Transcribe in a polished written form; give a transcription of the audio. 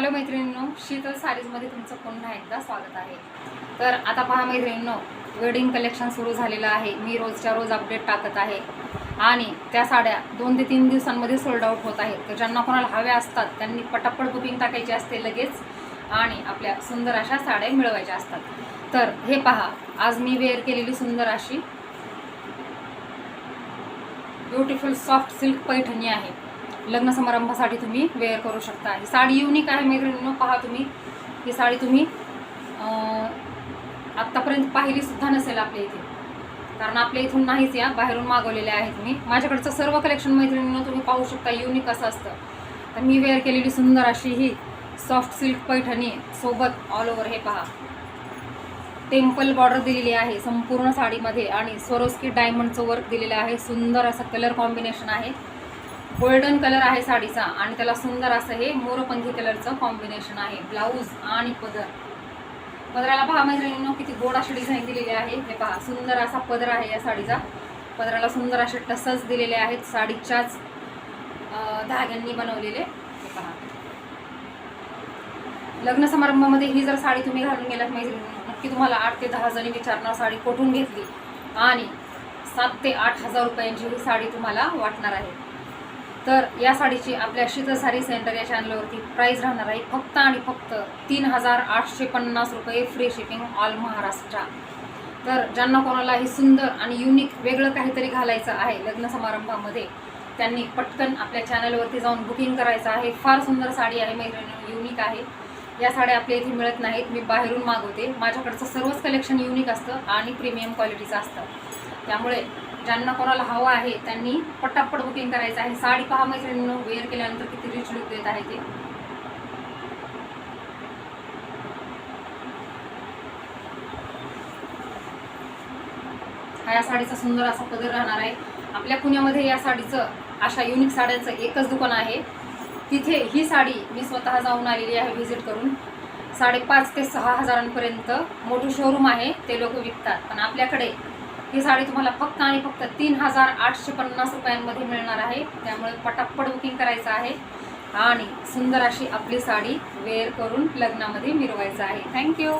Hello मैत्रिणींनो, शीतल साडीजमध्ये तुमचं पुन्हा एकदा स्वागत आहे। तर आता पहा मैत्रिणींनो, वेडिंग कलेक्शन सुरू झालेलं आहे। मी रोजच्या रोज अपडेट टाकत आहे आणि त्या साड्या 2 ते 3 दिवसांमध्ये सोल्ड आउट होत आहेत। तर ज्यांना कोणाला हव्या असतात त्यांनी पटापट बुकिंग टाकायची असते लगेच आणि आपल्या सुंदर अशा साड्या मिळवायच्या असतात। तर हे पहा, आज मी वेअर केलेली सुंदर अशी ब्युटिफुल सॉफ्ट सिल्क पैठणी आहे। लग्न समारंभासाठी तुम्ही वेअर करू शकता। ही साडी युनिक आहे मैत्रिणींनो, पहा तुम्ही ही साडी तुम्ही आत्तापर्यंत पाहिली सुद्धा नसेल आपल्या इथे, कारण आपल्या इथून नाहीच, या बाहेरून मागवलेल्या आहेत तुम्ही। माझ्याकडचं सर्व कलेक्शन मैत्रिणींनो तुम्ही पाहू शकता, युनिक असं असतं। तर मी वेअर केलेली सुंदर अशी ही सॉफ्ट सिल्क पैठणी सोबत ऑल ओव्हर हे पहा टेम्पल बॉर्डर दिलेली आहे संपूर्ण साडीमध्ये आणि स्वरोस्की डायमंडचं वर्क दिलेलं आहे। सुंदर असं कलर कॉम्बिनेशन आहे, गोल्डन कलर आहे साडीचा आणि त्याला सुंदर असं हे मोरपंखी कलरचं कॉम्बिनेशन आहे। ब्लाऊज आणि पदराला पहा मैत्रिणींनो, किती गोड अशी डिझाईन दिलेली आहे। हे पहा, सुंदर असा पदर आहे या साडीचा। पदराला सुंदर असे टसल्स दिलेले आहेत, साडीच्याच धाग्यांनी बनवलेले। हे पहा, लग्न समारंभामध्ये ही जर साडी तुम्ही घालून गेलात मैत्रिणींनो, नक्की तुम्हाला 8 ते 10 जणी विचारणार साडी कुठून घेतली आणि 7 ते 8 हजार रुपयांची ही साडी तुम्हाला वाटणार आहे। तर या साडीची आपल्या शीतल साडी सेंटर या चॅनलवरती प्राईस राहणार आहे फक्त आणि फक्त 3,850 रुपये, फ्री शिपिंग ऑल महाराष्ट्र। तर ज्यांना कोणाला ही सुंदर आणि युनिक वेगळं काहीतरी घालायचं आहे लग्न समारंभामध्ये, त्यांनी पटकन आपल्या चॅनलवरती जाऊन बुकिंग करायचं आहे। फार सुंदर साडी आहे मैत्रिणी, युनिक आहे। या साड्या आपल्या इथे मिळत नाहीत, मी बाहेरून मागवते। माझ्याकडचं सर्वच कलेक्शन युनिक असतं आणि प्रीमियम क्वालिटीचं असतं। त्यामुळे ज्यांना कोणाला हवं आहे त्यांनी पटापट बुकिंग करायचं आहे। साडी पहा मैत्रिणींनो, वेअर केल्यानंतर किती रिच लुक देत आहे ते। हा या साडीचा सुंदर असा पदर राहणार आहे। आपल्या पुण्यामध्ये या साडीचं, अशा युनिक साड्यांचं एकच दुकान आहे। तिथे ही साडी मी स्वतः जाऊन आलेली आहे व्हिजिट करून। 5,500 ते 6,000पर्यंत मोठं शोरूम आहे, ते लोक विकतात, पण आपल्याकडे ही साडी तुम्हाला फक्त आणि फक्त 3,850 रुपयांमध्ये मिळणार आहे। त्यामुळे पटापट बुकिंग करायचं आहे आणि सुंदर अशी आपली साडी वेअर करून लग्नामध्ये मिरवायचं आहे। थँक्यू।